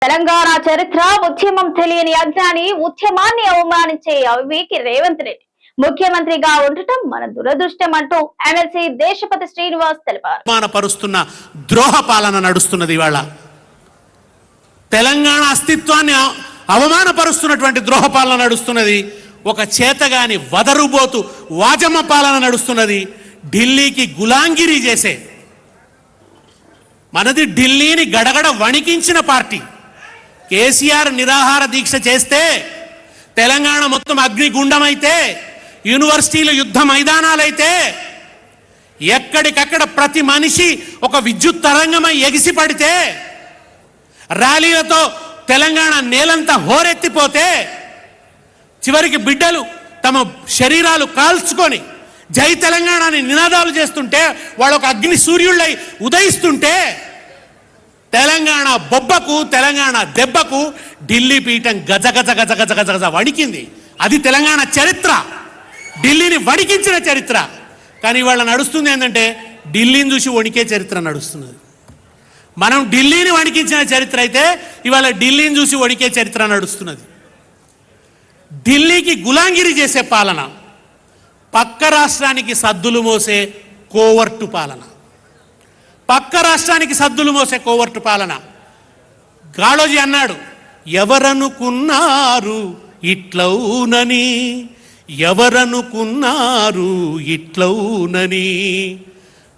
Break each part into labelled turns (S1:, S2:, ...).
S1: తెలంగాణ చరిత్ర ఉద్యమం తెలియని అజ్ఞాని ఉద్యమాన్ని అవమానించే అవివేకి రేవంత్ రెడ్డి ముఖ్యమంత్రిగా ఉండటం మన దురదృష్టం అంటూ ఎమ్మెల్సీ దేశపతి శ్రీనివాస్ తెలిపారు.
S2: అవమానపరుస్తున్న ద్రోహ పాలన నడుస్తున్నది. ఇవాళ తెలంగాణ అస్తిత్వాన్ని అవమానపరుస్తున్నటువంటి ద్రోహ పాలన నడుస్తున్నది. ఒక చేతగాని వదరుబోతు వాజమ్మ పాలన నడుస్తున్నది. ఢిల్లీకి గులాంగిరి చేసే మనది ఢిల్లీని గడగడ వణికించిన పార్టీ. కేసీఆర్ నిరాహార దీక్ష చేస్తే తెలంగాణ మొత్తం అగ్నిగుండమైతే, యూనివర్సిటీలు యుద్ధ మైదానాలైతే, ఎక్కడికక్కడ ప్రతి మనిషి ఒక విద్యుత్ తరంగమై ఎగిసి పడితే, ర్యాలీలతో తెలంగాణ నేలంతా హోరెత్తిపోతే, చివరికి బిడ్డలు తమ శరీరాలు కాల్చుకొని జై తెలంగాణ అని నినాదాలు చేస్తుంటే, వాళ్ళు ఒక అగ్ని సూర్యుళ్ళై ఉదయిస్తుంటే, తెలంగాణ బొబ్బకు తెలంగాణ దెబ్బకు ఢిల్లీ పీఠం గజ గజ గజ గజ గజ గజ వణికింది. అది తెలంగాణ చరిత్ర, ఢిల్లీని వణికించిన చరిత్ర. కానీ ఇవాళ నడుస్తుంది ఏంటంటే ఢిల్లీని చూసి వణికే చరిత్ర నడుస్తున్నది. మనం ఢిల్లీని వణికించిన చరిత్ర అయితే ఇవాళ ఢిల్లీని చూసి వణికే చరిత్ర నడుస్తున్నది. ఢిల్లీకి గులాంగిరి చేసే పాలన, పక్క రాష్ట్రానికి సద్దులు మోసే కోవర్టు పాలన, పక్క రాష్ట్రానికి సద్దులు మోసే కోవర్టు పాలన. కాళోజీ అన్నాడు, ఎవరనుకున్నారు ఇట్లవునని, ఎవరనుకున్నారు ఇట్లవునని,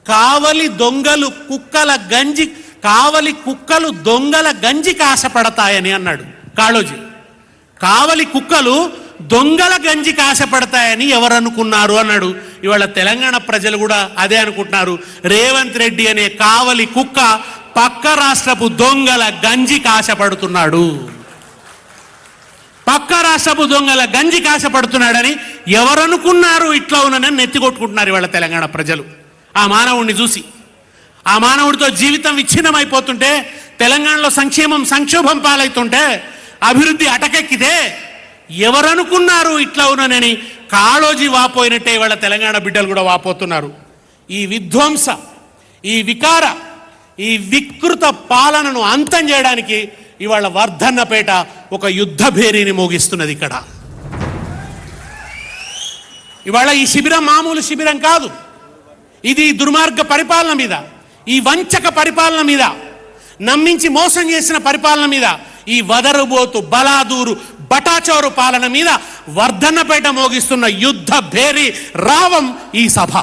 S2: కావలి దొంగలు కుక్కల గంజి, కావలి కుక్కలు దొంగల గంజి కాశపడతాయని అన్నాడు కాళోజీ. కావలి కుక్కలు దొంగల గంజి కాశపడతాయని ఎవరనుకున్నారు అన్నాడు. ఇవాళ తెలంగాణ ప్రజలు కూడా అదే అనుకుంటున్నారు. రేవంత్ రెడ్డి అనే కావలి కుక్క పక్క రాష్ట్రపు దొంగల గంజి కాశపడుతున్నాడు, పక్క రాష్ట్రపు దొంగల గంజి కాశపడుతున్నాడని ఎవరనుకున్నారు ఇట్లా ఉన్నదని నెత్తికొట్టుకుంటున్నారు ఇవాళ తెలంగాణ ప్రజలు. ఆ మానవుడిని చూసి, ఆ మానవుడితో జీవితం విచ్ఛిన్నమైపోతుంటే, తెలంగాణలో సంక్షేమం సంక్షోభం పాలవుతుంటే, అభివృద్ధి అటకెక్కితే ఎవరనుకున్నారు ఇట్లా ఉన్నానని కాళోజీ వాపోయినట్టే ఇవాళ తెలంగాణ బిడ్డలు కూడా వాపోతున్నారు. ఈ విధ్వంస, ఈ వికార, ఈ వికృత పాలనను అంతం చేయడానికి ఇవాళ వర్ధన్నపేట ఒక యుద్ధ భేరీని మోగిస్తున్నది. ఇక్కడ ఇవాళ ఈ శిబిరం మామూలు శిబిరం కాదు. ఇది దుర్మార్గ పరిపాలన మీద, ఈ వంచక పరిపాలన మీద, నమ్మించి మోసం చేసిన పరిపాలన మీద, ఈ వదరుబోతు బలాదూరు బటాచోరు పాలన మీద వర్ధన్నపేట మోగిస్తున్న యుద్ధ భేరీ రావం ఈ సభ.